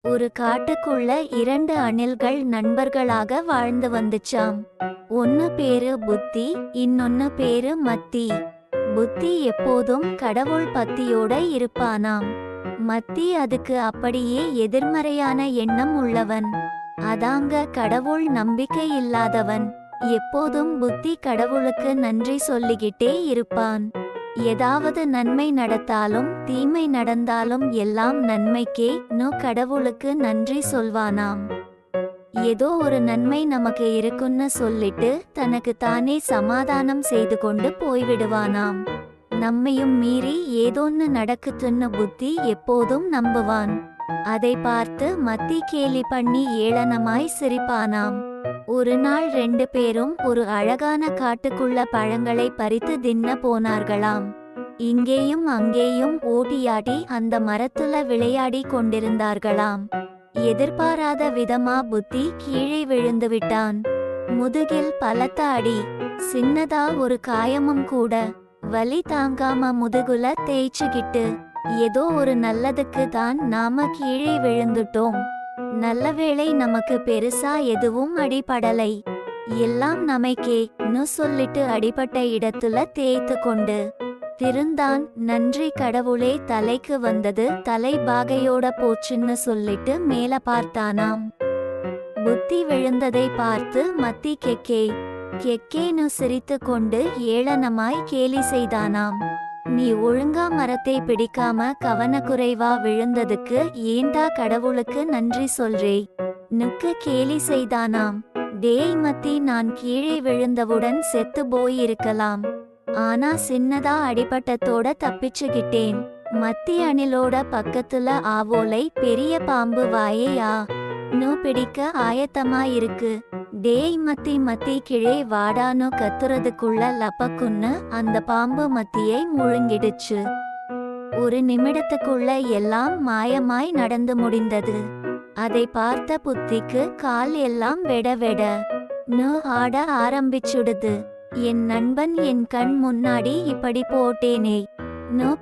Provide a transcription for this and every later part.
ஒரு காட்டுக்குள்ள இரண்டு அணில்கள் நண்பர்களாக வாழ்ந்து வந்துச்சாம். ஒன்னு பேரு புத்தி, இன்னொன்னு பேரு மத்தி. புத்தி எப்போதும் கடவுள் பத்தியோட இருப்பானாம். மத்தி அதுக்கு அப்படியே எதிர்மறையான எண்ணம் உள்ளவன். அதாங்க கடவுள் நம்பிக்கை இல்லாதவன். எப்போதும் புத்தி கடவுளுக்கு நன்றி சொல்லிக்கிட்டே இருப்பான். ஏதாவது நன்மை நடந்தாலும் தீமை நடந்தாலும் எல்லாம் நன்மைக்கே கடவுளுக்கு நன்றி சொல்வானாம். ஏதோ ஒரு நன்மை நமக்கு இருக்குன்னு சொல்லிட்டு தனக்கு தானே சமாதானம் செய்து கொண்டு போய்விடுவானாம். நம்மையும் மீறி ஏதோன்னு நடக்குதுன்னு புத்தி எப்போதும் நம்புவான். அதை பார்த்து மத்தி கேலி பண்ணி ஏளனமாய் சிரிப்பானாம். ஒரு நாள் ரெண்டு பேரும் ஒரு அழகான காட்டுக்குள்ள பழங்களை பறித்து தின்ன போனார்களாம். இங்கேயும் அங்கேயும் ஓடியாடி அந்த மரத்துல விளையாடி கொண்டிருந்தார்களாம். எதிர்பாராத விதமா புத்தி கீழே விழுந்து விட்டான். முதுகில் பலத்த அடி, சின்னதா ஒரு காயமும் கூட. வலி தாங்காம முதுகுல தேய்ச்சுக்கிட்டு, ஏதோ ஒரு நல்லதுக்கு தான் நாம கீழே விழுந்துட்டோம், நல்லவேளை நமக்கு பெருசா எதுவும் அடிபடலை, எல்லாம் நமக்கேன்னு சொல்லிட்டு அடிபட்ட இடத்துல தேய்த்து கொண்டு திருந்தான். நன்றி கடவுளே, தலைக்கு வந்தது தலை பாகையோட போச்சுன்னு சொல்லிட்டு மேல பார்த்தானாம். புத்தி விழுந்ததை பார்த்து மத்தி கெக்கேன்னு சிரித்து கொண்டு ஏளனமாய் கேலி செய்தானாம். நீ ஒழுங்கா மரத்தை பிடிக்காம கவனக்குறைவா விழுந்ததுக்கு ஏண்டா கடவுளுக்கு நன்றி சொல்றே நுக்கு கேலி செய்தானாம். டேய் மத்தி, நான் கீழே விழுந்தவுடன் செத்து போயிருக்கலாம், ஆனா சின்னதா அடிபட்டத்தோட தப்பிச்சுகிட்டேன். மத்தி அணிலோட பக்கத்துல ஆவோலை பெரிய பாம்பு வாயேயா பிடிக்க ஆயத்தமா இருக்கு. டேய் மத்தி கீழே வாடானு கத்துறதுக்குள்ள லப்பக்குன்னு அந்த பாம்பு மத்தியை முழுங்கிடுச்சு. ஒரு நிமிடத்துக்குள்ள எல்லாம் மாயமாய் நடந்து முடிந்தது. அதை பார்த்த புத்திக்கு கால் எல்லாம் வெட ஆட ஆரம்பிச்சுடுது. என் நண்பன் என் கண் முன்னாடி இப்படி போட்டேனே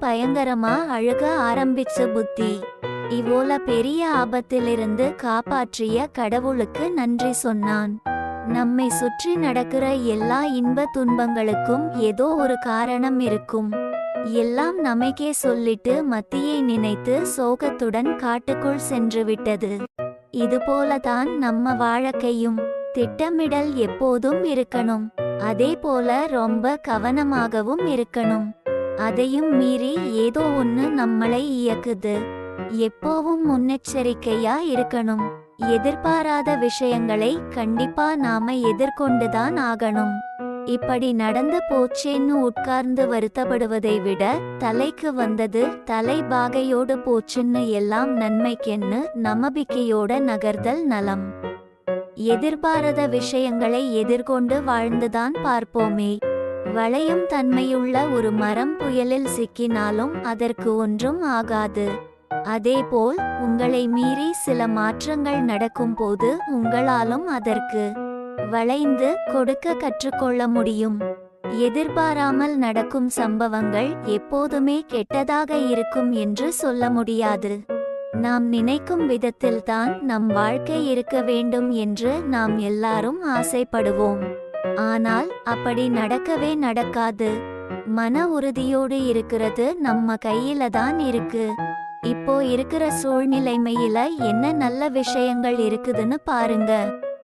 பயங்கரமா அழுக ஆரம்பிச்சு புத்தி. இவ்வோல பெரிய ஆபத்திலிருந்து காப்பாற்றிய கடவுளுக்கு நன்றி சொன்னான். நம்மை சுற்றி நடக்கிற எல்லா இன்ப துன்பங்களுக்கும் ஏதோ ஒரு காரணம் இருக்கும். எல்லாம் நமக்கே சொல்லிட்டு மத்தியை நினைத்து சோகத்துடன் காட்டுக்குள் சென்று விட்டது. இதுபோலதான் நம்ம வாழ்க்கையும். திட்டமிடல் எப்போதும் இருக்கணும், அதே போல ரொம்ப கவனமாகவும் இருக்கணும். அதையும் மீறி ஏதோ ஒன்னு நம்மளை இயக்குது. எப்போவும் முன்னெச்சரிக்கையா இருக்கணும். எதிர்பாராத விஷயங்களை கண்டிப்பா நாம எதிர்கொண்டுதான் ஆகணும். இப்படி நடந்து போச்சேன்னு உட்கார்ந்து வருத்தப்படுவதை விட தலைக்கு வந்தது தலை பாகையோடு போச்சுன்னு எல்லாம் நன்மைக்கென்னு நம்பிக்கையோட நகர்தல் நலம். எதிர்பாராத விஷயங்களை எதிர்கொண்டு வாழ்ந்துதான் பார்ப்போமே. வளையும் தன்மையுள்ள ஒரு மரம் புயலில் சிக்கினாலும் அதற்கு ஒன்றும் ஆகாது. அதேபோல் உங்களை மீறி சில மாற்றங்கள் நடக்கும் போது உங்களாலும் அதற்கு வளைந்து கொடுக்க கற்றுக்கொள்ள முடியும். எதிர்பாராமல் நடக்கும் சம்பவங்கள் எப்போதுமே கெட்டதாக இருக்கும் என்று சொல்ல முடியாது. நாம் நினைக்கும் விதத்தில்தான் நம் வாழ்க்கை இருக்க வேண்டும் என்று நாம் எல்லாரும் ஆசைப்படுவோம். ஆனால் அப்படி நடக்கவே நடக்காது. மன உறுதியோடு இருக்கிறது நம்ம கையில தான் இருக்கு. இப்போ இருக்கிற சூழ்நிலைமையில என்ன நல்ல விஷயங்கள் இருக்குதுன்னு பாருங்க.